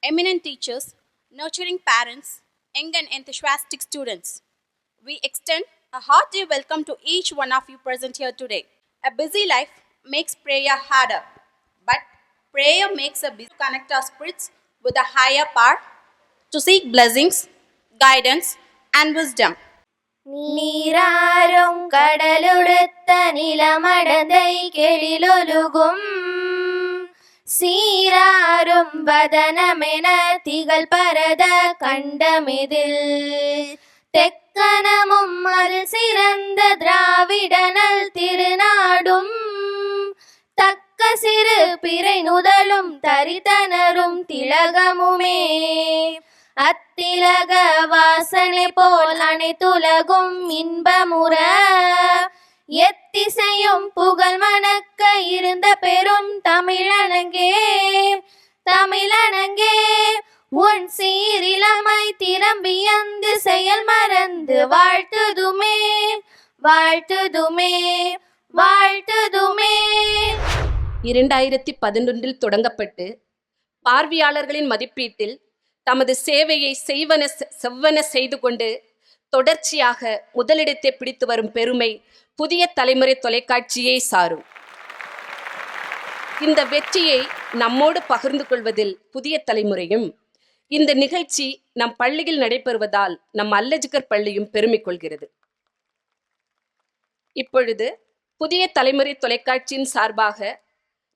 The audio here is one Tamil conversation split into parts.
eminent teachers, nurturing parents, young and enthusiastic students. We extend a hearty welcome to each one of you present here today. A busy life makes prayer harder, but prayer makes a busy connect our spirits with a higher power to seek blessings, guidance, and wisdom. நீராறும் கடலுடுத்த நிலமடந்தை கெழிலொலுகும் சீராறும் வதனமென திகழ் பரத கண்டமிதில் தெக்கனமும் மல் சிறந்த திராவிடனல் திருநாடும் தக்க சிறு பிறை நுதலும் தரித்தனரும் திலகமுமே அத்திலக வாசனை போல் அனைத்துலகும் இன்பமுற எத்திசையும் புகழ் மணக்க இருந்த பெரும் தமிழனங்கே தமிழனங்கே உன் சீரிலமை திறம்பியந்து செயல் மறந்து வாழ்த்துதுமே வாழ்த்துதுமே வாழ்த்துதுமே. 2011 தொடங்கப்பட்டு பார்வையாளர்களின் மதிப்பீட்டில் தமது சேவையை செவ்வன செய்து கொண்டு தொடர்ச்சியாக முதலிடத்தை பிடித்து வரும் பெருமை புதிய தலைமுறை தொலைக்காட்சியை சாரும். இந்த வெற்றியை நம்மோடு பகிர்ந்து கொள்வதில் புதிய தலைமுறையும், இந்த நிகழ்ச்சி நம் பள்ளியில் நடைபெறுவதால் நம் அல்லஜிகர் பள்ளியும் பெருமை கொள்கிறது. இப்பொழுது புதிய தலைமுறை தொலைக்காட்சியின் சார்பாக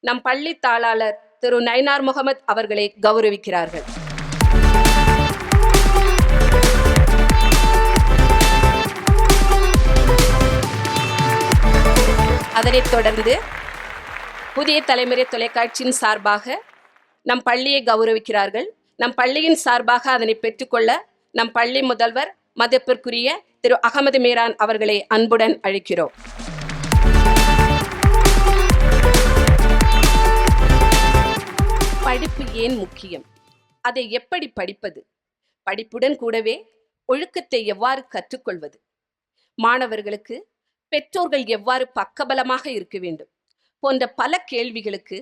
நம் பள்ளி தாளாளர் திரு நயினார் முகமது அவர்களை கௌரவிக்கிறார்கள். அதனைத் தொடர்ந்து புதிய தலைமுறை தொலைக்காட்சியின் சார்பாக நம் பள்ளியை கௌரவிக்கிறார்கள். நம் பள்ளியின் சார்பாக அதனை பெற்றுக்கொள்ள நம் பள்ளி முதல்வர் மதிப்பிற்குரிய திரு அகமது மீரான் அவர்களை அன்புடன் அழைக்கிறோம். படிப்பு ஏன் முக்கியம்? அதை எப்படி படிப்பது? படிப்புடன் கூடவே ஒழுக்கத்தை எவ்வாறு கற்றுக்கொள்வது? மாணவர்களுக்கு பெற்றோர்கள் எவ்வாறு பக்கபலமாக இருக்க வேண்டும் போன்ற பல கேள்விகளுக்கு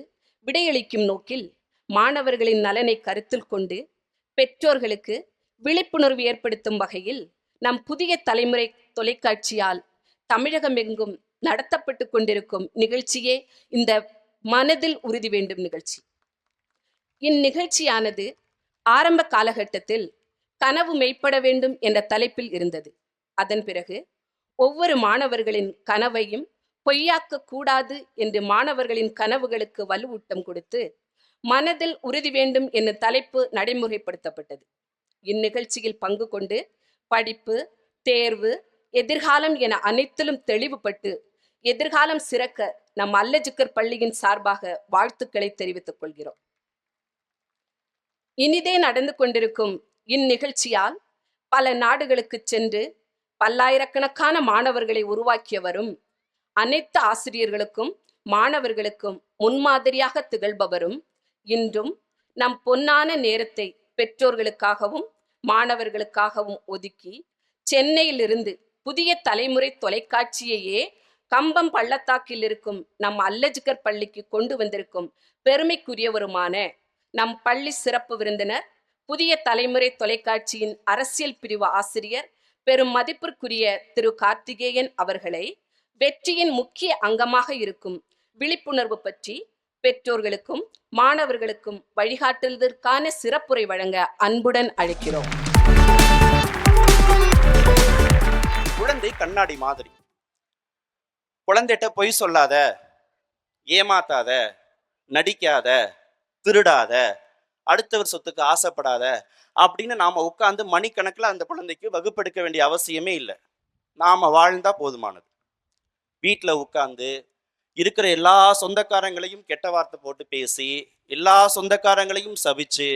விடையளிக்கும் நோக்கில் மாணவர்களின் நலனை கருத்தில் கொண்டு பெற்றோர்களுக்கு விழிப்புணர்வு ஏற்படுத்தும் வகையில் நம் புதிய தலைமுறை தொலைக்காட்சியால் தமிழகம் எங்கும் நடத்தப்பட்டு கொண்டிருக்கும் நிகழ்ச்சியே இந்த மனதில் உறுதி வேண்டும் நிகழ்ச்சி. இந்நிகழ்ச்சியானது ஆரம்ப காலகட்டத்தில் கனவு மெய்ப்பட வேண்டும் என்ற தலைப்பில் இருந்தது. அதன் பிறகு ஒவ்வொரு மாணவர்களின் கனவையும் பொய்யாக்க கூடாது என்று மாணவர்களின் கனவுகளுக்கு வலுவூட்டம் கொடுத்து மனதில் உறுதி வேண்டும் என்ற தலைப்பு நடைமுறைப்படுத்தப்பட்டது. இந்நிகழ்ச்சியில் பங்கு கொண்டு படிப்பு, தேர்வு, எதிர்காலம் என அனைத்திலும் தெளிவுபட்டு எதிர்காலம் சிறக்க நம் அல்லஜிகர் பள்ளியின் சார்பாக வாழ்த்துக்களை தெரிவித்துக் கொள்கிறோம். இனிதே நடந்து கொண்டிருக்கும் இந்நிகழ்ச்சியால் பல நாடுகளுக்கு சென்று பல்லாயிரக்கணக்கான மாணவர்களை உருவாக்கியவரும், அனைத்து ஆசிரியர்களுக்கும் மாணவர்களுக்கும் முன்மாதிரியாக திகழ்பவரும், இன்றும் நம் பொன்னான நேரத்தை பெற்றோர்களுக்காகவும் மாணவர்களுக்காகவும் ஒதுக்கி சென்னையிலிருந்து புதிய தலைமுறை தொலைக்காட்சியையே கம்பம் பள்ளத்தாக்கில் இருக்கும் நம் அல்லஜிகர் பள்ளிக்கு கொண்டு வந்திருக்கும் பெருமைக்குரியவருமான நம் பள்ளி சிறப்பு விருந்தினர், புதிய தலைமுறை தொலைக்காட்சியின் அரசியல் பிரிவு ஆசிரியர், பெரும் மதிப்பிற்குரிய திரு கார்த்திகேயன் அவர்களை வெற்றியின் முக்கிய அங்கமாக இருக்கும் விழிப்புணர்வு பற்றி பெற்றோர்களுக்கும் மாணவர்களுக்கும் வழிகாட்டுவதற்கான சிறப்புரை வழங்க அன்புடன் அழைக்கிறோம். குழந்தை கண்ணாடி மாதிரி. குழந்தைகிட்ட பொய் சொல்லாத, ஏமாத்தாத, நடிக்காத, திருடாத, அடுத்தவர் சொத்துக்கு ஆசைப்படாத அப்படின்னு நாம உட்கார்ந்து மணிக்கணக்கில் அந்த குழந்தைக்கு வகுப்பெடுக்க வேண்டிய அவசியமே இல்லை. நாம வாழ்ந்தா போதுமானது. வீட்டில் உட்கார்ந்து இருக்கிற எல்லா சொந்தக்காரங்களையும் கெட்ட வார்த்தை போட்டு பேசி, எல்லா சொந்தக்காரங்களையும் சபிச்சு,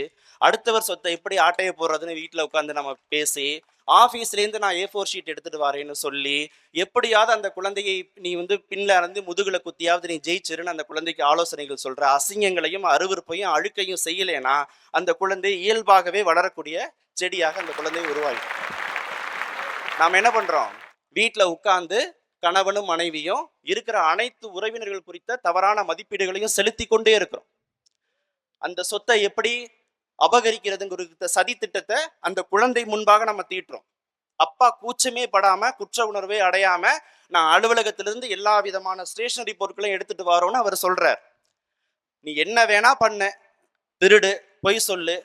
அடுத்தவர் சொத்தை எப்படி ஆட்டைய போடுறதுன்னு வீட்டில் உட்காந்து நம்ம பேசி, ஆஃபீஸ்லேருந்து நான் A4 ஷீட் எடுத்துட்டு வரேன்னு சொல்லி, எப்படியாவது அந்த குழந்தையை நீ பின்ல இருந்து முதுகுல குத்தியாவது நீ ஜெயிச்சிருன்னு அந்த குழந்தைக்கு ஆலோசனைகள் சொல்ற அசிங்கங்களையும் அருவருப்பையும் அழுக்கையும் செய்யலைன்னா அந்த குழந்தை இயல்பாகவே வளரக்கூடிய செடியாக அந்த குழந்தையை உருவாகும். நாம் என்ன பண்றோம்? வீட்டில் உட்கார்ந்து கணவனும் மனைவியும் இருக்கிற அனைத்து உறவினர்கள் குறித்த தவறான மதிப்பீடுகளையும் செலுத்தி கொண்டே இருக்கிறோம். அந்த சொத்தை எப்படி அபகரிக்கிறதுங்கிற சதி திட்டத்தை அந்த குழந்தை முன்பாக நம்ம தீட்டுறோம். அப்பா கூச்சமே படாம, குற்ற உணர்வே அடையாம, நான் அலுவலகத்திலிருந்து எல்லா விதமான ஸ்டேஷனரி பொருட்களையும் எடுத்துட்டு வரோன்னு அவர் சொல்றார். நீ என்ன வேணா பண்ண, திருடு, பொய் சொல்லு,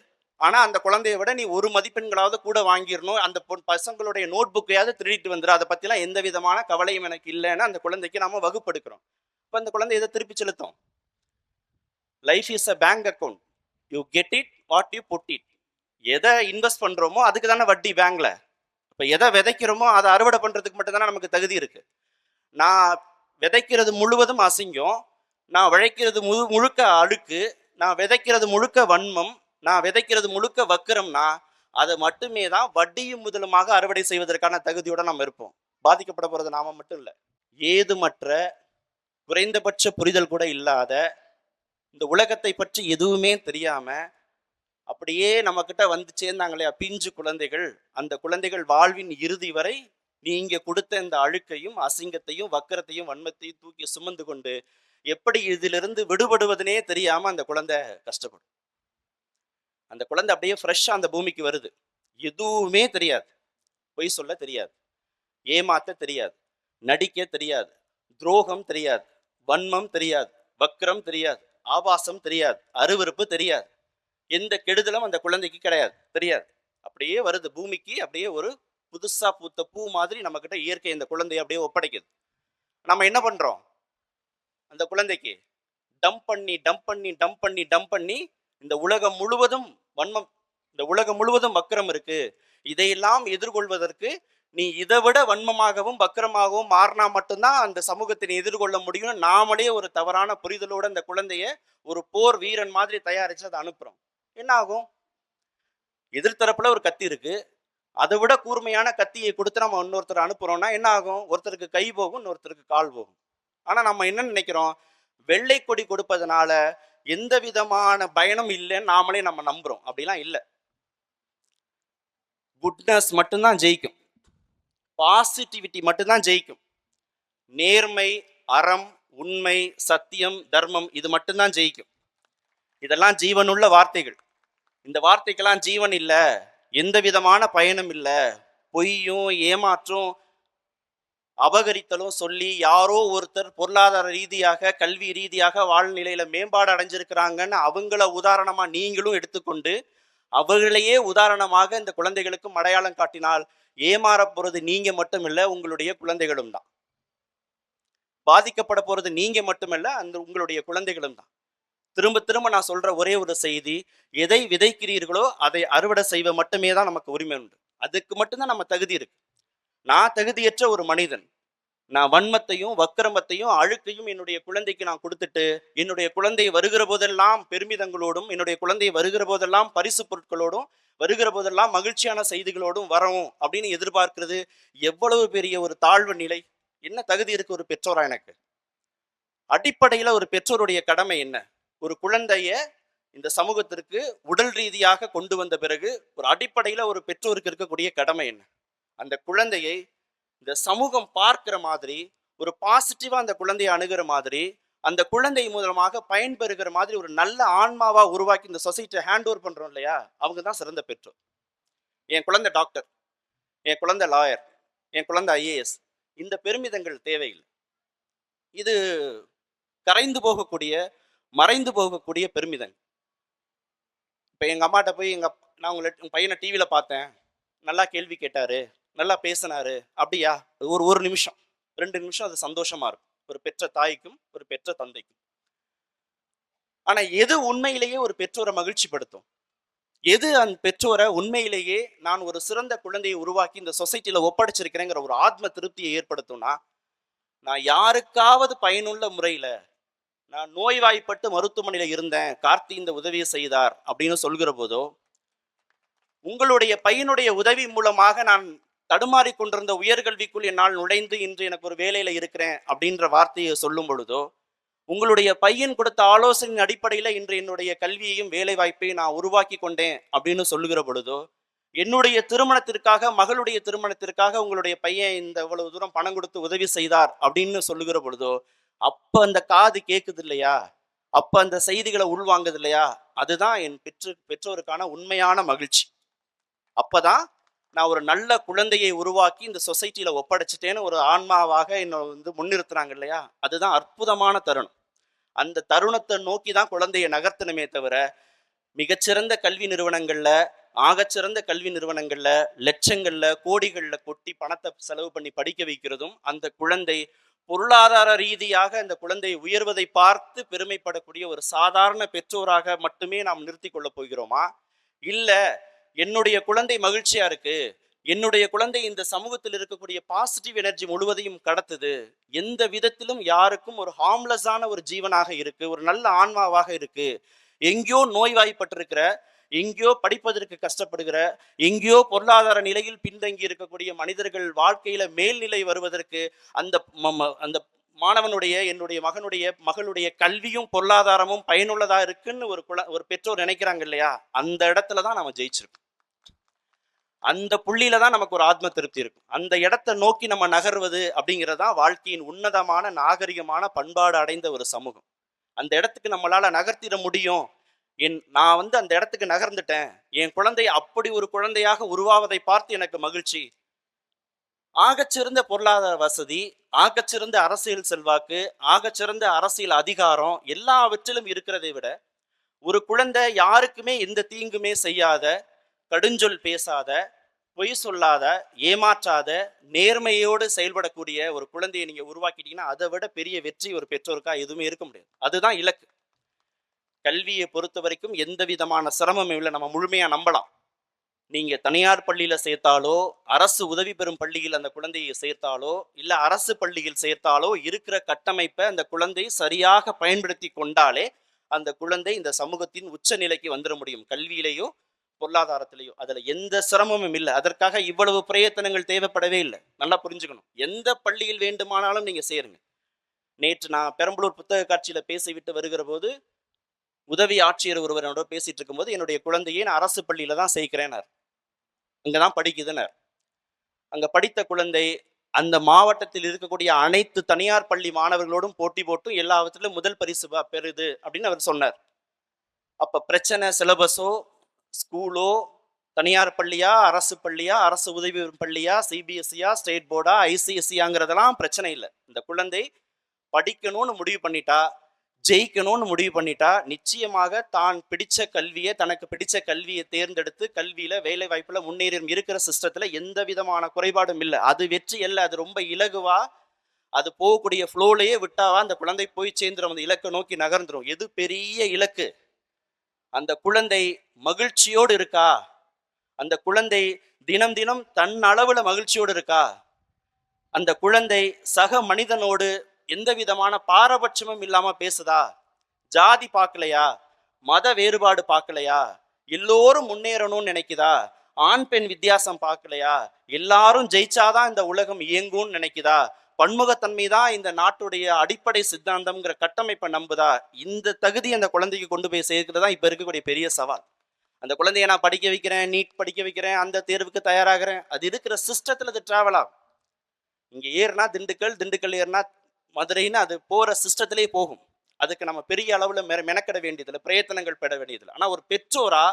ஆனா அந்த குழந்தைய விட நீ ஒரு மதிப்பெண்களாவது கூட வாங்கிடணும், அந்த பசங்களுடைய நோட் புக்கையாவது திருடிட்டு வந்துடும், அதை பத்திலாம் எந்த விதமான கவலையும் எனக்கு இல்லைன்னு அந்த குழந்தைக்கு நாம வகுப்படுக்கிறோம். இப்ப அந்த குழந்தை எதை திருப்பி செலுத்தும்? Life is a bank account, you get it what you put it. எதை இன்வெஸ்ட் பண்றோமோ அதுக்கு தானே வட்டி பேங்க்ல. இப்ப எதை விதைக்கிறோமோ அதை அறுவடை பண்றதுக்கு மட்டும் தானே நமக்கு தகுதி இருக்கு. நான் விதைக்கிறது முழுவதும் அசிங்கம், நான் விளைக்கிறது முழுக்க அழுக்கு, நான் விதைக்கிறது முழுக்க வன்மம், நான் விதைக்கிறது முழுக்க வக்கிரம்னா அதை மட்டுமே தான் வட்டியும் முதலுமாக அறுவடை செய்வதற்கான தகுதியோட நம்ம இருப்போம். பாதிக்கப்பட போறது நாம மட்டும் இல்லை, ஏதுமற்ற குறைந்தபட்ச புரிதல் கூட இல்லாத, இந்த உலகத்தை பற்றி எதுவுமே தெரியாம அப்படியே நம்ம கிட்ட வந்து சேர்ந்தாங்களே பிஞ்சு குழந்தைகள், அந்த குழந்தைகள் வாழ்வின் இறுதி வரை நீங்க கொடுத்த இந்த அழுக்கையும் அசிங்கத்தையும் வக்கரத்தையும் வன்மத்தையும் தூக்கி சுமந்து கொண்டு எப்படி இதிலிருந்து விடுபடுவதுனே தெரியாம அந்த குழந்தை கஷ்டப்படும். அந்த குழந்தை அப்படியே ஃப்ரெஷ்ஷா அந்த பூமிக்கு வருது, எதுவுமே தெரியாது, பொய் சொல்ல தெரியாது, ஏமாத்த தெரியாது, நடிக்க தெரியாது, துரோகம் தெரியாது, வன்மம் தெரியாது, வக்ரம் தெரியாது, ஆபாசம் தெரியாது, அருவருப்பு தெரியாது, எந்த கெடுதலும் அந்த குழந்தைக்கு கிடையாது, தெரியாது. அப்படியே வருது பூமிக்கு, அப்படியே ஒரு புதுசா பூத்த பூ மாதிரி நம்ம கிட்ட இயற்கை இந்த குழந்தைய அப்படியே ஒப்படைக்குது. நம்ம என்ன பண்றோம்? அந்த குழந்தைக்கு டம்ப் பண்ணி டம்ப் பண்ணி டம்ப் பண்ணி டம்ப் பண்ணி இந்த உலகம் முழுவதும் வன்மம், இந்த உலகம் முழுவதும் வக்கரம் இருக்கு, இதையெல்லாம் எதிர்கொள்வதற்கு நீ இதை விட வன்மமாகவும் வக்கரமாகவும் மாறினா மட்டும்தான் அந்த சமூகத்தை எதிர்கொள்ள முடியும். நாமளே ஒரு தவறான புரிதலோட அந்த குழந்தைய ஒரு போர் வீரன் மாதிரி தயாரிச்சு அதை அனுப்புறோம். என்ன ஆகும்? எதிர்த்தரப்புல ஒரு கத்தி இருக்கு, அதை விட கூர்மையான கத்தியை கொடுத்து நம்ம இன்னொருத்தர் அனுப்புறோம்னா என்ன ஆகும்? ஒருத்தருக்கு கை போகும், இன்னொருத்தருக்கு கால் போகும். ஆனா நம்ம என்ன நினைக்கிறோம்? வெள்ளை கொடி கொடுப்பதனால எந்த விதமான பயனும் இல்லைன்னு நாமளே நம்ம நம்புறோம். அப்படிலாம் இல்லை. குட்னஸ் மட்டும்தான் ஜெயிக்கும், பாசிட்டிவிட்டி மட்டும்தான் ஜெயிக்கும். நேர்மை, அறம், உண்மை, சத்தியம், தர்மம் இது மட்டும்தான் ஜெயிக்கும். இதெல்லாம் ஜீவனுள்ள வார்த்தைகள். இந்த வார்த்தைக்கெல்லாம் ஜீவன் இல்லை, எந்த விதமான பயனும் இல்லை. பொய்யும் ஏமாற்றும் அபகரித்தலும் சொல்லி யாரோ ஒருத்தர் பொருளாதார ரீதியாக கல்வி ரீதியாக வாழ்நிலையில மேம்பாடு அடைஞ்சிருக்கிறாங்கன்னு அவங்கள உதாரணமா நீங்களும் எடுத்துக்கொண்டு அவர்களையே உதாரணமாக இந்த குழந்தைகளுக்கும் அடையாளம் காட்டினால் ஏமாற போறது நீங்க மட்டும் இல்லை, உங்களுடைய குழந்தைகளும் தான். பாதிக்கப்பட போறது நீங்க மட்டுமல்ல, அந்த உங்களுடைய குழந்தைகளும் தான். திரும்ப திரும்ப நான் சொல்ற ஒரே ஒரு செய்தி, எதை விதைக்கிறீர்களோ அதை அறுவடை செய்வ மட்டுமே தான் நமக்கு உரிமை உண்டு. அதுக்கு மட்டும்தான் நம்ம தகுதி இருக்கு. நான் தகுதியற்ற ஒரு மனிதன், நான் வன்மத்தையும் வக்கிரமத்தையும் அழுக்கையும் என்னுடைய குழந்தைக்கு நான் கொடுத்துட்டு என்னுடைய குழந்தை வருகிற போதெல்லாம் பெருமிதங்களோடும், என்னுடைய குழந்தை வருகிற போதெல்லாம் பரிசு பொருட்களோடும், வருகிற போதெல்லாம் மகிழ்ச்சியான செய்திகளோடும் வரவும் அப்படின்னு எதிர்பார்க்கிறது எவ்வளவு பெரிய ஒரு தாழ்வு நிலை. என்ன தகுதி இருக்கு ஒரு பெற்றோரா எனக்கு? அடிப்படையில ஒரு பெற்றோருடைய கடமை என்ன? ஒரு குழந்தைய இந்த சமூகத்திற்கு உடல் ரீதியாக கொண்டு வந்த பிறகு ஒரு அடிப்படையில ஒரு பெற்றோருக்கு இருக்கக்கூடிய கடமை என்ன? அந்த குழந்தையை இந்த சமூகம் பார்க்கிற மாதிரி, ஒரு பாசிட்டிவா அந்த குழந்தையை அணுகிற மாதிரி, அந்த குழந்தை மூலமாக பயன்பெறுகிற மாதிரி ஒரு நல்ல ஆன்மாவா உருவாக்கி இந்த சொசைட்டியை ஹேண்ட் ஓவர் பண்றோம் இல்லையா, அவங்க தான் சிறந்த பெற்றோர். என் குழந்தை டாக்டர், என் குழந்தை லாயர், என் குழந்தை ஐஏஎஸ், இந்த பெருமிதங்கள் தேவையில்லை. இது கரைந்து போகக்கூடிய, மறைந்து போகக்கூடிய பெருமிதம். இப்போ எங்க அம்மாட்ட போய் நான் உங்க பையனை டிவியில பார்த்தேன், நல்லா கேள்வி கேட்டாரு, நல்லா பேசினாரு, அப்படியா? ஒரு நிமிஷம் 2 நிமிஷம் அது சந்தோஷமா இருக்கும் ஒரு பெற்ற தாய்க்கும் ஒரு பெற்ற தந்தைக்கும். ஆனா எது உண்மையிலேயே ஒரு பெற்றோரை மகிழ்ச்சி படுத்தும்? எது அந்த பெற்றோரை உண்மையிலேயே நான் ஒரு சிறந்த குழந்தையை உருவாக்கி இந்த சொசைட்டில ஒப்படைச்சிருக்கிறேங்கிற ஒரு ஆத்ம திருப்தியை ஏற்படுத்தும்னா, நான் யாருக்காவது பயனுள்ள முறையில, நான் நோய்வாய்ப்பட்டு மருத்துவமனையில இருந்தேன், கார்த்தி இந்த உதவியை செய்தார் அப்படின்னு சொல்கிற போதோ, உங்களுடைய பையனுடைய உதவி மூலமாக நான் தடுமாறி கொண்டிருந்த உயர்கல்விக்குள் என்னால் நுழைந்து இன்று எனக்கு ஒரு வேலையில இருக்கிறேன் அப்படின்ற வார்த்தையை சொல்லும் பொழுதோ, உங்களுடைய பையன் கொடுத்த ஆலோசனையின் அடிப்படையில இன்று என்னுடைய கல்வியையும் வேலை வாய்ப்பையும் நான் உருவாக்கி கொண்டேன் அப்படின்னு சொல்லுகிற பொழுதோ, என்னுடைய திருமணத்திற்காக, மகளுடைய திருமணத்திற்காக உங்களுடைய பையன் இந்த இவ்வளவு தூரம் பணம் கொடுத்து உதவி செய்தார் அப்படின்னு சொல்லுகிற பொழுதோ, அப்ப அந்த காது கேட்குது இல்லையா? அப்ப அந்த செய்திகளை உள்வாங்குது இல்லையா, அதுதான் என் பெற்றோருக்கான உண்மையான மகிழ்ச்சி. அப்பதான் நான் ஒரு நல்ல குழந்தையை உருவாக்கி இந்த சொசைட்டில ஒப்படைச்சிட்டேன்னு ஒரு ஆன்மாவாக என்னை முன்னிறுத்துறாங்க இல்லையா, அதுதான் அற்புதமான தருணம். அந்த தருணத்தை நோக்கி தான் குழந்தையை நகர்த்தணுமே தவிர, மிகச்சிறந்த கல்வி நிறுவனங்கள்ல, ஆகச்சிறந்த கல்வி நிறுவனங்கள்ல லட்சங்கள்ல கோடிகள்ல கொட்டி பணத்தை செலவு பண்ணி படிக்க வைக்கிறதும், அந்த குழந்தை பொருளாதார ரீதியாக அந்த குழந்தை உயர்வதை பார்த்து பெருமைப்படக்கூடிய ஒரு சாதாரண பெற்றோராக மட்டுமே நாம் நிறுத்தி கொள்ள போகிறோமா? இல்ல, என்னுடைய குழந்தை மகிழ்ச்சியா இருக்கு, என்னுடைய குழந்தை இந்த சமூகத்தில் இருக்கக்கூடிய பாசிட்டிவ் எனர்ஜி முழுவதையும் கடத்துது, எந்த விதத்திலும் யாருக்கும் ஒரு ஹார்ம்லெஸ்ஸான ஒரு ஜீவனாக இருக்கு, ஒரு நல்ல ஆன்மாவாக இருக்கு, எங்கேயோ நோய்வாய்ப்பட்டிருக்கிற, எங்கேயோ படிப்பதற்கு கஷ்டப்படுகிற, எங்கேயோ பொருளாதார நிலையில் பின்தங்கி இருக்கக்கூடிய மனிதர்கள் வாழ்க்கையில மேல்நிலை வருவதற்கு அந்த மாணவனுடைய, என்னுடைய மகளுடைய கல்வியும் பொருளாதாரமும் பயனுள்ளதா இருக்குன்னு ஒரு பெற்றோர் நினைக்கிறாங்க இல்லையா, அந்த இடத்துல தான் நம்ம ஜெயிச்சிருக்கோம். அந்த புள்ளியில தான் நமக்கு ஒரு ஆத்ம திருப்தி இருக்கும். அந்த இடத்தை நோக்கி நம்ம நகர்வது அப்படிங்கிறதான் வாழ்க்கையின் உன்னதமான நாகரிகமான பண்பாடு அடைந்த ஒரு சமூகம். அந்த இடத்துக்கு நம்மளால நகர்த்திட முடியும். நான் அந்த இடத்துக்கு நகர்ந்துட்டேன், என் குழந்தை அப்படி ஒரு குழந்தையாக உருவாவதை பார்த்து எனக்கு மகிழ்ச்சி. ஆகச்சிறந்த பொருளாதார வசதி, ஆகச்சிறந்த அரசியல் செல்வாக்கு, ஆகச்சிறந்த அரசியல் அதிகாரம் எல்லாவற்றிலும் இருக்கிறதை விட, ஒரு குழந்தை யாருக்குமே எந்த தீங்குமே செய்யாத, கடுஞ்சொல் பேசாத, பொய் சொல்லாத, ஏமாற்றாத, நேர்மையோடு செயல்படக்கூடிய ஒரு குழந்தையை நீங்க உருவாக்கிட்டீங்கன்னா அதை விட பெரிய வெற்றி ஒரு பெற்றோருக்கா எதுவுமே இருக்க முடியாது. அதுதான் இலக்கு. கல்வியை பொறுத்த வரைக்கும் எந்த விதமான சிரமமும் இல்லை, நம்ம முழுமையா நம்பலாம். நீங்க தனியார் பள்ளியில சேர்த்தாலோ, அரசு உதவி பெறும் பள்ளியில் அந்த குழந்தையை சேர்த்தாலோ, இல்ல அரசு பள்ளியில் சேர்த்தாலோ, இருக்கிற கட்டமைப்பை அந்த குழந்தை சரியாக பயன்படுத்தி கொண்டாலே அந்த குழந்தை இந்த சமூகத்தின் உச்ச நிலைக்கு வந்துட முடியும். கல்வியிலேயோ பொருளாதாரத்திலேயோ அதுல எந்த சிரமமும் இல்லை. அதற்காக இவ்வளவு பிரயத்தனங்கள் தேவைப்படவே இல்லை. நல்லா புரிஞ்சுக்கணும். எந்த பள்ளியில் வேண்டுமானாலும் நீங்க சேருங்க. நேற்று நான் பெரம்பலூர் புத்தக காட்சியில பேசிவிட்டு வருகிற போது உதவி ஆட்சியர் ஒருவர் என்னோட பேசிட்டு இருக்கும்போது, என்னுடைய குழந்தையை நான் அரசு பள்ளியில தான் சேர்க்கிறேனார். அங்கதான் படிக்குதுன்னார். அங்க படித்த குழந்தை அந்த மாவட்டத்தில் இருக்கக்கூடிய அனைத்து தனியார் பள்ளி மாணவர்களோடும் போட்டி போட்டு எல்லாவற்றிலும் முதல் பரிசு பெறுது அப்படின்னு அவர் சொன்னார். அப்ப பிரச்சனை சிலபஸோ, ஸ்கூலோ, தனியார் பள்ளியா, அரசு பள்ளியா, அரசு உதவி பெறும் பள்ளியா, சிபிஎஸ்சியா, ஸ்டேட் போர்டா, ஐசிஎஸ்சியாங்கிறதெல்லாம் பிரச்சனை இல்லை. இந்த குழந்தை படிக்கணும்னு முடிவு பண்ணிட்டா, ஜெயிக்கணும்னு முடிவு பண்ணிட்டா, நிச்சயமாக தான் பிடிச்ச கல்வியை, தனக்கு பிடிச்ச கல்வியை தேர்ந்தெடுத்து கல்வியில வேலை வாய்ப்புல முன்னேறி இருக்கிற சிஸ்டத்துல எந்த விதமான குறைபாடும் இல்லை. அது வெற்றி இல்லை. அது ரொம்ப இலகுவா, அது போகக்கூடிய ஃப்ளோலையே விட்டாவா அந்த குழந்தை போய் சேர்ந்துடும், அந்த இலக்கை நோக்கி நகர்ந்துடும். எது பெரிய இலக்கு? அந்த குழந்தை மகிழ்ச்சியோடு இருக்கா? அந்த குழந்தை தினம் தினம் தன் அளவுல மகிழ்ச்சியோடு இருக்கா? அந்த குழந்தை சக மனிதனோடு எந்த விதமான பாரபட்சமும் இல்லாம பேசுதா? ஜாதி பார்க்கலையா? மத வேறுபாடு பார்க்கலையா? எல்லோரும் முன்னேறணும்னு நினைக்குதா? ஆண் பெண் வித்தியாசம் பார்க்கலையா? எல்லாரும் ஜெயிச்சாதான் இந்த உலகம் இயங்கும்னு நினைக்குதா? பன்முகத்தன்மை தான் இந்த நாட்டுடைய அடிப்படை சித்தாந்தம்ங்கிற கட்டமைப்பை நம்புதா? இந்த தகுதி அந்த குழந்தைக்கு கொண்டு போய் சேர்க்கிறதா இப்ப இருக்கக்கூடிய பெரிய சவால். அந்த குழந்தைய நான் படிக்க வைக்கிறேன், நீட் படிக்க வைக்கிறேன், அந்த தேர்வுக்கு தயாராகிறேன், அது இருக்கிற சிஸ்டத்துல அது டிராவல் ஆகும். இங்க ஏறினா திண்டுக்கல், திண்டுக்கல் ஏறினா மதுரைன்னு அது போற சிஸ்டத்திலே போகும். அதுக்கு நம்ம பெரிய அளவுல மெனக்கட வேண்டியதில்லை, பிரயத்தனங்கள் பெற வேண்டியதில்லை. ஆனா ஒரு பெற்றோரா,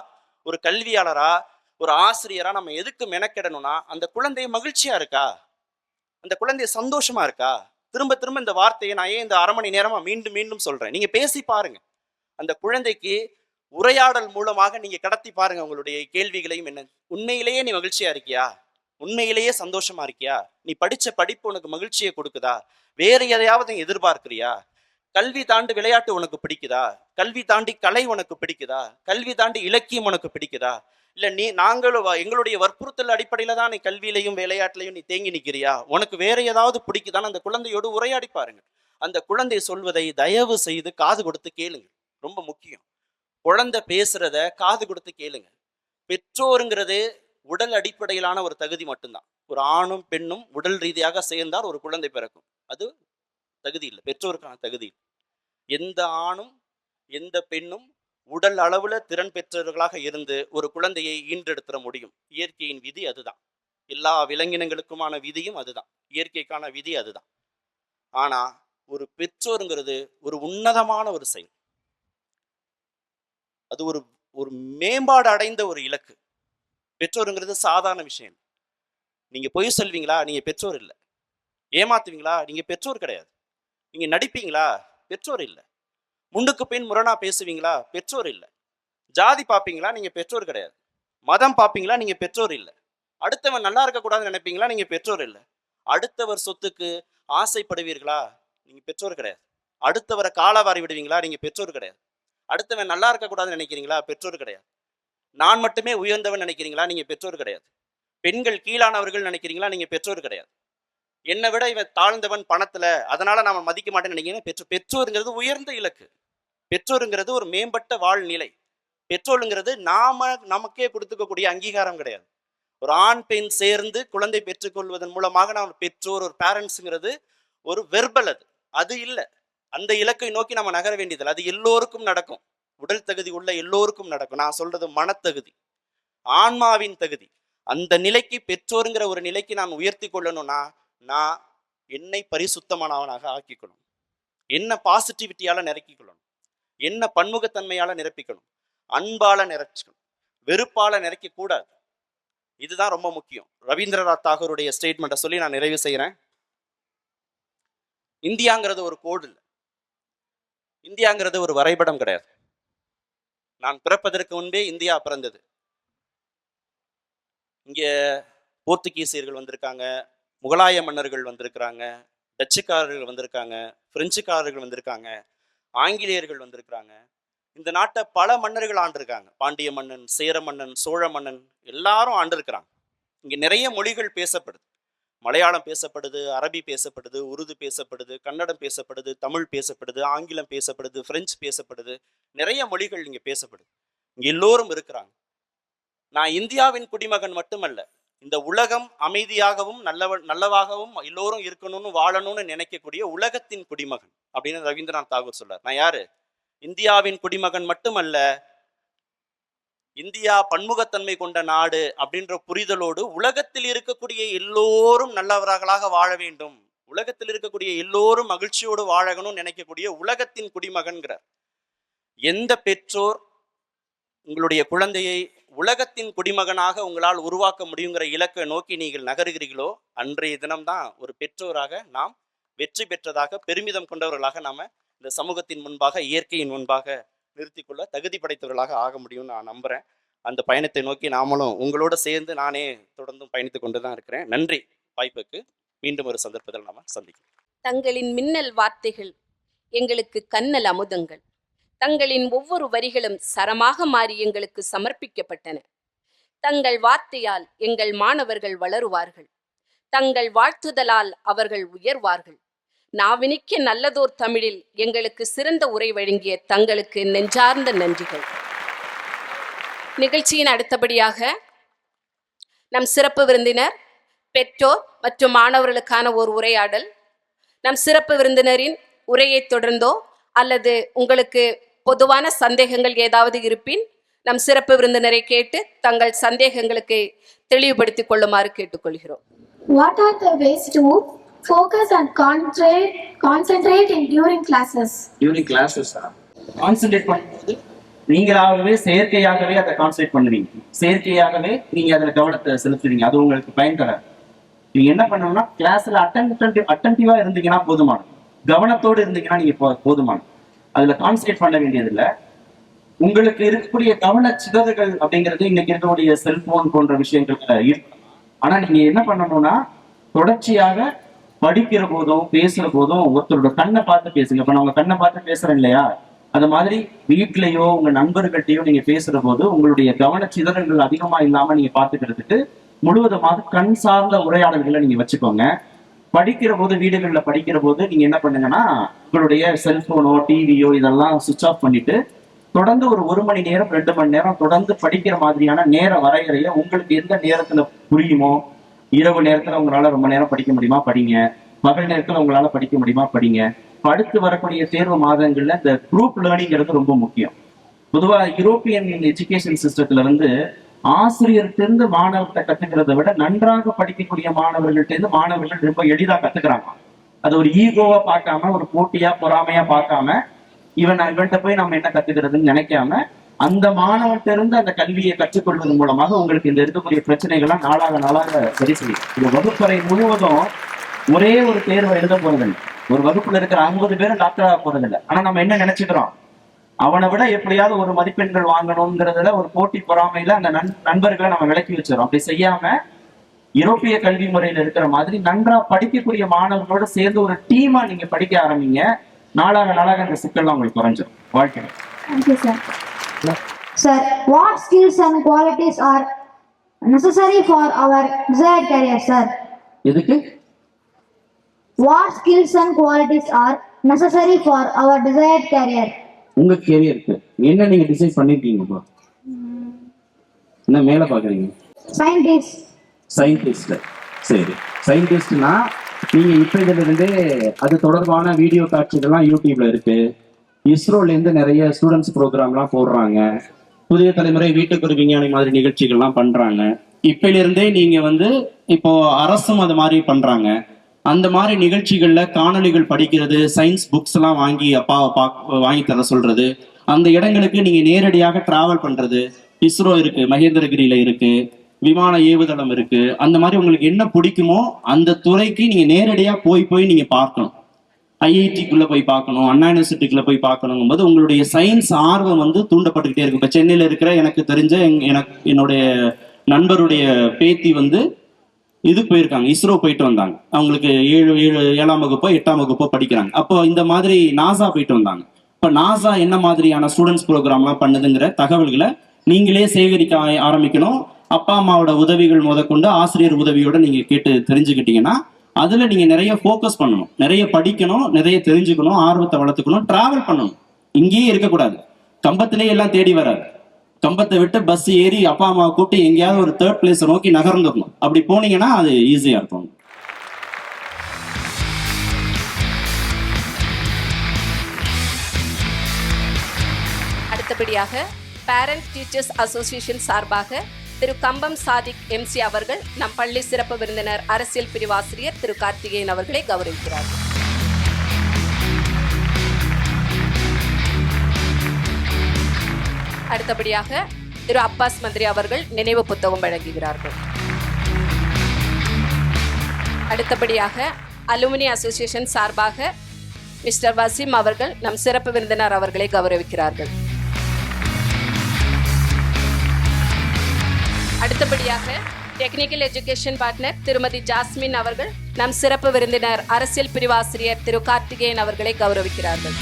ஒரு கல்வியாளரா, ஒரு ஆசிரியரா நம்ம எதுக்கு மெனக்கெடணும்னா, அந்த குழந்தை மகிழ்ச்சியா இருக்கா? அந்த குழந்தை சந்தோஷமா இருக்கா? திரும்ப திரும்ப இந்த வார்த்தையை நான் ஏன் இந்த அரை மணி நேரமா மீண்டும் மீண்டும் சொல்றேன், நீங்க பேசி பாருங்க. அந்த குழந்தைக்கு உரையாடல் மூலமாக நீங்க கடத்தி பாருங்க உங்களுடைய கேள்விகளையும். என்ன உண்மையிலேயே நீ மகிழ்ச்சியா இருக்கியா? உண்மையிலேயே சந்தோஷமா இருக்கியா? நீ படிச்ச படிப்பு உனக்கு மகிழ்ச்சியை கொடுக்குதா? வேற எதையாவது நீ எதிர்பார்க்கிறியா? கல்வி தாண்டி விளையாட்டு உனக்கு பிடிக்குதா? கல்வி தாண்டி கலை உனக்கு பிடிக்குதா? கல்வி தாண்டி இலக்கியம் உனக்கு பிடிக்குதா? இல்ல நாங்களும் எங்களுடைய வற்புறுத்தல் அடிப்படையில தான் நீ கல்வியிலையும் விளையாட்டுலையும் நீ தேங்கி நிற்கிறியா? உனக்கு வேற ஏதாவது பிடிக்குதான்னு அந்த குழந்தையோடு உரையாடி பாருங்க. அந்த குழந்தை சொல்வதை தயவு செய்து காது கொடுத்து கேளுங்க. ரொம்ப முக்கியம். குழந்தை பேசுறத காது கொடுத்து கேளுங்க. பெற்றோருங்கிறது உடல் அடிப்படையிலான ஒரு தகுதி மட்டும்தான். ஒரு ஆணும் பெண்ணும் உடல் ரீதியாக சேர்ந்தால் ஒரு குழந்தை பிறக்கும். அது தகுதி இல்லை, பெற்றோருக்கான தகுதி. எந்த ஆணும் எந்த பெண்ணும் உடல் அளவுல திறன் பெற்றவர்களாக இருந்து ஒரு குழந்தையை ஈன்றெடுத்துட முடியும். இயற்கையின் விதி அதுதான். எல்லா விலங்கினங்களுக்குமான விதியும் அதுதான். இயற்கைக்கான விதி அதுதான். ஆனா ஒரு பெற்றோருங்கிறது ஒரு உன்னதமான ஒரு செயல். அது ஒரு ஒரு மேம்பாடு அடைந்த ஒரு இலக்கு. பெற்றோருங்கிறது சாதாரண விஷயம். நீங்க பொய் சொல்வீங்களா? நீங்க பெற்றோர் இல்லை. ஏமாத்துவீங்களா? நீங்க பெற்றோர் கிடையாது. நீங்க நடிப்பீங்களா? பெற்றோர் இல்லை. முன்னுக்கு பின் முரணா பேசுவீங்களா? பெற்றோர் இல்லை. ஜாதி பார்ப்பீங்களா? நீங்க பெற்றோர் கிடையாது. மதம் பார்ப்பீங்களா? நீங்க பெற்றோர் இல்லை. அடுத்தவன் நல்லா இருக்கக்கூடாதுன்னு நினைப்பீங்களா? நீங்க பெற்றோர் இல்லை. அடுத்தவர் சொத்துக்கு ஆசைப்படுவீர்களா? நீங்க பெற்றோர் கிடையாது. அடுத்தவரை காலவாரி விடுவீங்களா? நீங்க பெற்றோர் கிடையாது. அடுத்தவன் நல்லா இருக்கக்கூடாதுன்னு நினைக்கிறீங்களா? பெற்றோர் கிடையாது. நான் மட்டுமே உயர்ந்தவன் நினைக்கிறீங்களா? நீங்க பெற்றோர் கிடையாது. பெண்கள் கீழானவர்கள் நினைக்கிறீங்களா? நீங்க பெற்றோர் கிடையாது. என்னை விட இவன் தாழ்ந்தவன் பணத்துல, அதனால நாம மதிக்க மாட்டேன்னு நினைக்கிறீங்க. பெற்றோருங்கிறது உயர்ந்த இலக்கு. பெற்றோருங்கிறது ஒரு மேம்பட்ட வாழ்நிலை. பெற்றோருங்கிறது நமக்கே கொடுத்துக்கக்கூடிய அங்கீகாரம் கிடையாது. ஒரு ஆண் பெண் சேர்ந்து குழந்தை பெற்றுக்கொள்வதன் மூலமாக நாம் பெற்றோர், ஒரு பேரண்ட்ஸுங்கிறது ஒரு வெர்பல். அது இல்லை. அந்த இலக்கை நோக்கி நம்ம நகர வேண்டியதில்லை. அது எல்லோருக்கும் நடக்கும். உடல் தகுதி உள்ள எல்லோருக்கும் நடக்கும். நான் சொல்றது மனத்தகுதி, ஆன்மாவின் தகுதி. அந்த நிலைக்கு, பெற்றோருங்கிற ஒரு நிலைக்கு நான் உயர்த்தி கொள்ளணும்னா, நான் என்னை பரிசுத்தமானவனாக ஆக்கிக்கணும். என்ன பாசிட்டிவிட்டியால நிரப்பிக்கொள்ளணும், என்ன பன்முகத்தன்மையால நிரப்பிக்கணும், அன்பால நிறைச்சிக்கணும், வெறுப்பால நிறைக்க கூடாது. இதுதான் ரொம்ப முக்கியம். ரவீந்திரநாத் தாகூருடைய ஸ்டேட்மெண்ட்டை சொல்லி நான் நிறைவு செய்கிறேன். இந்தியாங்கிறது ஒரு கோடு இல்லை. இந்தியாங்கிறது ஒரு வரைபடம் கிடையாது. நான் பிறப்பதற்கு முன்பே இந்தியா பிறந்தது. இங்க போர்த்துகீசியர்கள் வந்திருக்காங்க, முகலாய மன்னர்கள் வந்திருக்கிறாங்க, டச்சுக்காரர்கள் வந்திருக்காங்க, பிரெஞ்சுக்காரர்கள் வந்திருக்காங்க, ஆங்கிலேயர்கள் வந்திருக்கிறாங்க. இந்த நாட்டை பல மன்னர்கள் ஆண்டிருக்காங்க. பாண்டிய மன்னன், சேர மன்னன், சோழ மன்னன் எல்லாரும் ஆண்டிருக்கிறாங்க. இங்க நிறைய மொழிகள் பேசப்படுது. மலையாளம் பேசப்படுது, அரபி பேசப்படுது, உருது பேசப்படுது, கன்னடம் பேசப்படுது, தமிழ் பேசப்படுது, ஆங்கிலம் பேசப்படுது, பிரெஞ்சு பேசப்படுது. நிறைய மொழிகள் இங்க பேசப்படுது. இங்க எல்லோரும் இருக்கிறாங்க. நான் இந்தியாவின் குடிமகன் மட்டுமல்ல, இந்த உலகம் அமைதியாகவும் நல்லவாகவும் எல்லோரும் இருக்கணும்னு வாழணும்னு நினைக்கக்கூடிய உலகத்தின் குடிமகன் அப்படின்னு ரவீந்திரநாத் தாகூர் சொல்றார். நான் யாரு? இந்தியாவின் குடிமகன் மட்டுமல்ல, இந்தியா பன்முகத்தன்மை கொண்ட நாடு அப்படின்ற புரிதலோடு உலகத்தில் இருக்கக்கூடிய எல்லோரும் நல்லவர்களாக வாழ வேண்டும், உலகத்தில் இருக்கக்கூடிய எல்லோரும் மகிழ்ச்சியோடு வாழணும்னு நினைக்கக்கூடிய உலகத்தின் குடிமகன்கிறார். எந்த பெற்றோர் உங்களுடைய குழந்தையை உலகத்தின் குடிமகனாக உங்களால் உருவாக்க முடியுங்கிற இலக்கை நோக்கி நீங்கள் நகருகிறீர்களோ, அன்றைய தினம்தான் ஒரு பெற்றோராக நாம் வெற்றி பெற்றதாக, பெருமிதம் கொண்டவர்களாக நாம இந்த சமூகத்தின் முன்பாக, இயற்கையின் முன்பாக நிறுத்திக்கொள்ள தகுதி படைத்தவர்களாக ஆக முடியும்னு நான் நம்புறேன். அந்த பயணத்தை நோக்கி நாமளும் உங்களோட சேர்ந்து நானே தொடர்ந்தும் பயணித்து கொண்டு தான் இருக்கிறேன். நன்றி வாய்ப்புக்கு. மீண்டும் ஒரு சந்தர்ப்பத்தில் நாம சந்திக்கிறோம். தங்களின் மின்னல் வார்த்தைகள் எங்களுக்கு கண்ணல் அமுதங்கள். தங்களின் ஒவ்வொரு வரிகளும் சரமாக மாறி எங்களுக்கு சமர்ப்பிக்கப்பட்டன. தங்கள் வார்த்தையால் எங்கள் மாணவர்கள் வளருவார்கள். தங்கள் வாழ்த்துதலால் அவர்கள் உயர்வார்கள். நாவினிக்க நல்லதோர் தமிழில் எங்களுக்கு சிறந்த உரை வழங்கிய தங்களுக்கு நெஞ்சார்ந்த நன்றிகள். நிகழ்ச்சியின் அடுத்தபடியாக நம் சிறப்பு விருந்தினர், பெற்றோர் மற்றும் மாணவர்களுக்கான ஒரு உரையாடல். நம் சிறப்பு விருந்தினரின் உரையை தொடர்ந்தோ அல்லது உங்களுக்கு பொதுவான சந்தேகங்கள் ஏதாவது இருப்பின் நம் சிறப்பு விருந்தினரை கேட்டு தங்கள் சந்தேகங்களுக்கு தெளிவுபடுத்திக் கொள்ளுமாறு கேட்டுக்கொள்கிறோம். What are the ways to focus and concentrate in during classes? During classes, concentrate பண்ணும்போது நீங்களாகவே செயற்கையாகவே அதை கான்சென்ட்ரேட் பண்ணுவீங்க. செயற்கையாகவே நீங்க அதில் கவனத்தை செலுத்துவீங்க. அது உங்களுக்கு பயன் தராது. நீங்க என்ன பண்ணணும்னா, கிளாஸ்ல அட்டன்டிவா இருந்தீங்கன்னா போதுமானது, கவனத்தோடு இருந்தீங்கன்னா நீங்க போதுமானது. அதுல கான்சென்ட்ரேட் பண்ண வேண்டியது இல்லை. உங்களுக்கு இருக்கக்கூடிய கவன சிதறல்கள் அப்படிங்கிறது இன்னைக்கு இருக்கக்கூடிய செல்போன் போன்ற விஷயங்கள்ல இருக்கு. ஆனா நீங்க என்ன பண்ணணும்னா, தொடர்ச்சியாக படிக்கிற போதும் பேசுற போதும் ஒருத்தரோட கண்ணை பார்த்து பேசுங்க. இப்ப நான் உங்க கண்ணை பார்த்து பேசுறேன் இல்லையா, அது மாதிரி வீட்லயோ உங்க நண்பர்கள்ட்டையோ நீங்க பேசுற போது உங்களுடைய கவன சிதறல்கள் அதிகமா இல்லாம நீங்க பாத்துக்கிறதுக்கு முழுவதுமாக கண் சார்ந்த உரையாடல்களை நீங்க வச்சுக்கோங்க. படிக்கிற போது, வீடுகளில் படிக்கிற போது நீங்க என்ன பண்ணுங்கன்னா, உங்களுடைய செல்போனோ டிவியோ இதெல்லாம் சுவிட்ச் ஆஃப் பண்ணிட்டு தொடர்ந்து ஒரு மணி நேரம் 2 மணி நேரம் தொடர்ந்து படிக்கிற மாதிரியான நேர வரையறைய உங்களுக்கு எந்த நேரத்துல புரியுமோ, இரவு நேரத்துல உங்களால ரொம்ப நேரம் படிக்க முடியுமா படிங்க, பகல் நேரத்துல உங்களால படிக்க முடியுமா படிங்க. அடுத்து வரக்கூடிய தேர்வு மாதங்கள்ல இந்த குரூப் லேர்னிங்கிறது ரொம்ப முக்கியம். பொதுவா யூரோப்பியன் எஜுகேஷன் சிஸ்டத்துல ஆசிரியர்கிட்ட மாணவர்கிட்ட கத்துக்கிறத விட நன்றாக படிக்கக்கூடிய மாணவர்கள்ட்ட மாணவர்கள் ரொம்ப எளிதா கத்துக்கிறாங்க. அது ஒரு ஈகோவா பார்க்காம, ஒரு போட்டியா பொறாமையா பார்க்காம, இவன்கிட்ட போய் நம்ம என்ன கத்துக்கிறதுன்னு நினைக்காம அந்த மாணவன்கிட்ட இருந்து அந்த கல்வியை கற்றுக்கொள்வதன் மூலமாக உங்களுக்கு இந்த இருக்கக்கூடிய பிரச்சனைகள்லாம் நாளாக நாளாக சரி செய்யும். இந்த வகுப்பறை முழுவதும் ஒரே ஒரு தேர்வை எழுத போறதில்லை. ஒரு வகுப்புல இருக்கிற 50 பேரும் டாக்டர் ஆக போறதில்லை. ஆனா நம்ம என்ன நினைச்சுக்கிறோம், அவனை விட எப்படியாவது ஒரு மதிப்பெண்கள் வாங்கணுங்கிறதுல ஒரு போட்டி பொறாமையில அந்த நண்பர்களை நம்ம விலக்கி வச்சிடறோம். அப்படி செய்யாம யூரோப்பிய கல்வி முறையில இருக்கிற மாதிரி நன்றா படிக்கக்கூடிய மாணவர்களோட சேர்ந்து ஒரு டீமா நீங்க படிக்க ஆரம்பிங்க. நாளாக நாளாக அந்த சிக்கல்லாம் உங்களுக்கு குறைஞ்சிடும். வாழ்க்கை. Thank you, sir. Sir, what skills and qualities are necessary for our desired career, sir? எதுக்கு? What skills and qualities are necessary for our desired career? உங்க கேரியருக்கு என்ன நீங்க டிசைட் பண்ணிருக்கீங்கப்பா? என்ன மேல பாக்குறீங்க? Scientist. சயின்டிஸ்ட். சரி, சயின்டிஸ்ட்னா நீங்க இப்ப இதுல இருந்தே அது தொடர்பான வீடியோ காட்சிகள்லாம் யூடியூப்ல இருக்கு. இஸ்ரோல இருந்து நிறைய ஸ்டூடெண்ட்ஸ் ப்ரோக்ராம்லாம் போடுறாங்க. புதிய தலைமுறை வீட்டுக்கு விஞ்ஞானி மாதிரி நிகழ்ச்சிகள்லாம் பண்றாங்க. இப்பல இருந்தே நீங்க இப்போ அரசும் அது மாதிரி பண்றாங்க. அந்த மாதிரி நிகழ்ச்சிகள்ல காணொலிகள் படிக்கிறது, சயின்ஸ் புக்ஸ் எல்லாம் வாங்கி அப்பாவை வாங்கி தர சொல்றது, அந்த இடங்களுக்கு நீங்க நேரடியாக டிராவல் பண்றது. இஸ்ரோ இருக்கு, மகேந்திரகிரியில இருக்கு, விமான ஏவுதளம் இருக்கு. அந்த மாதிரி உங்களுக்கு என்ன பிடிக்குமோ அந்த துறைக்கு நீங்க நேரடியா போய் நீங்க பார்க்கணும். ஐஐடிக்குள்ள போய் பார்க்கணும், அண்ணா யூனிவர்சிட்டிக்குள்ள போய் பார்க்கணுங்கும் போது உங்களுடைய சயின்ஸ் ஆர்வம் தூண்டப்பட்டுக்கிட்டே இருக்கு. இப்ப சென்னையில இருக்கிற எனக்கு தெரிஞ்ச என்னுடைய நண்பருடைய பேத்தி இது போயிருக்காங்க, இஸ்ரோ போயிட்டு வந்தாங்க. அவங்களுக்கு 7ஆம் வகுப்போ 8ஆம் வகுப்போ படிக்கிறாங்க. அப்போ இந்த மாதிரி நாசா போயிட்டு வந்தாங்க. இப்போ நாசா என்ன மாதிரியான ஸ்டூடெண்ட்ஸ் ப்ரோக்ராம்லாம் பண்ணுதுங்கிற தகவல்களை நீங்களே சேகரிக்க ஆரம்பிக்கணும். அப்பா அம்மாவோட உதவிகள் முதற்கொண்டு ஆசிரியர் உதவியோட நீங்க கேட்டு தெரிஞ்சுக்கிட்டீங்கன்னா அதுல நீங்க நிறைய ஃபோக்கஸ் பண்ணணும், நிறைய படிக்கணும், நிறைய தெரிஞ்சுக்கணும், ஆர்வத்தை வளர்த்துக்கணும், டிராவல் பண்ணணும். இங்கேயே இருக்கக்கூடாது, கம்பத்திலே எல்லாம் தேடி வராது. கம்பத்தை விட்டு பஸ் ஏறி அப்பா அம்மாவை கூப்பிட்டு எங்கேயாவது ஒரு 3rd பிளேஸை நோக்கி நகர்ந்துடணும். அப்படி போனீங்கன்னா அது ஈஸியா இருக்கும். அடுத்தபடியாக பேரண்ட் டீச்சர்ஸ் அசோசியேஷன் சார்பாக திரு கம்பம் சாதிக் எம்சி அவர்கள் நம் பள்ளி சிறப்பு விருந்தினர் அரசியல் பிரிவாசிரியர் திரு கார்த்திகேயன் அவர்களை கௌரவிக்கிறார். அடுத்தபடியாக திரு அப்பாஸ் மந்திரி அவர்கள் நினைவு புத்தகம் வழங்குகிறார்கள். அடுத்தபடியாக அலுமினி அசோசியேஷன் சார்பாக மிஸ்டர் வசீம் அவர்கள் நம் சிறப்பு விருந்தினர் அவர்களை கௌரவிக்கிறார்கள். அடுத்தபடியாக டெக்னிக்கல் எஜுகேஷன் பார்ட்னர் திருமதி ஜாஸ்மின் அவர்கள் நம் சிறப்பு விருந்தினர் அரசியல் பிரிவாசிரியர் திரு கார்த்திகேயன் அவர்களை கௌரவிக்கிறார்கள்.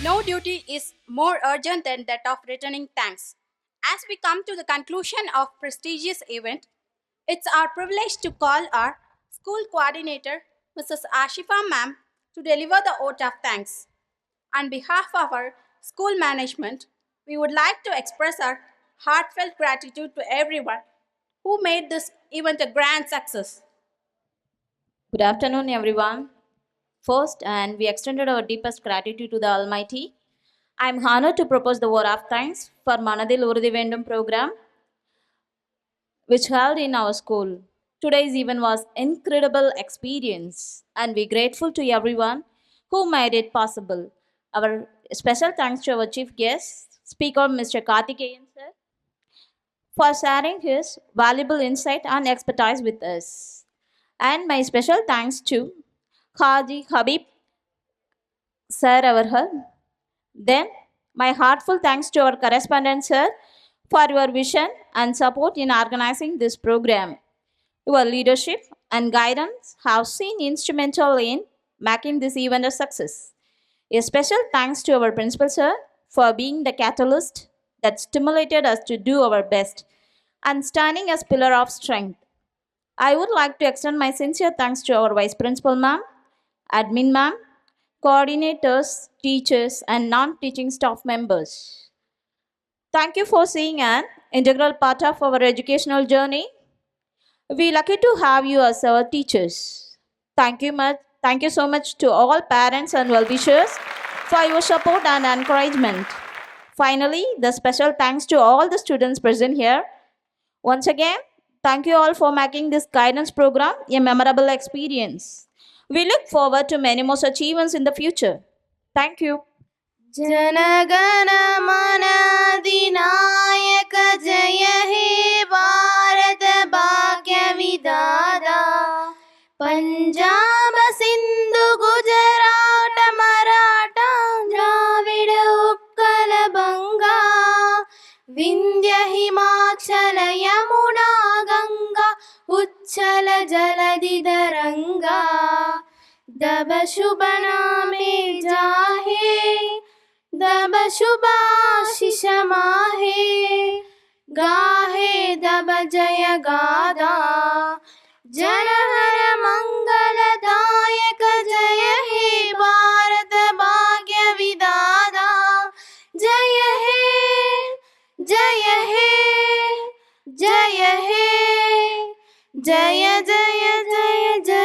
No duty is more urgent than that of returning thanks. As we come to the conclusion of prestigious event, it's our privilege to call our school coordinator, Mrs. Ashifa ma'am, to deliver the vote of thanks. On behalf of our school management, we would like to express our heartfelt gratitude to everyone who made this event a grand success. Good afternoon, everyone. First, and we extended our deepest gratitude to the Almighty. I am honored to propose the word of thanks for Manadil Urudi Vendum program, which held in our school. Today's event was incredible experience, and we are grateful to everyone who made it possible. Our special thanks to our chief guest, Speaker Mr. Karthikeyan sir, for sharing his valuable insight and expertise with us. And my special thanks to Haji Habib sir avargal. Then my heartful thanks to our correspondent sir for your vision and support in organizing this program. Your leadership and guidance have been instrumental in making this event a success. A special thanks to our principal sir for being the catalyst that stimulated us to do our best and standing as pillar of strength. I would like to extend my sincere thanks to our vice principal ma'am, admin ma'am, coordinators, teachers, and non-teaching staff members. Thank you for being an integral part of our educational journey. We are lucky to have you as our teachers. Thank you so much to all parents and well-wishers for your support and encouragement. Finally, the special thanks to all the students present here. Once again, thank you all for making this guidance program a memorable experience. We look forward to many more achievements in the future. Thank you. जनगण मन अधिनायक जय हे भारत भाग्य विधाता पंजाब सिंधु गुजरात मराठा द्राविड उत्कल बंगा विंध्य हिमाचल यमुना गंगा उच्चल जलधि तरंगा दब शुभ नामे जाहे दब शुभ आशीष माहे गाहे दब जय गादा जनहर मंगलदायक जय हे भारत भाग्य विधाता जय हे जय हे जय हे जय जय जय जय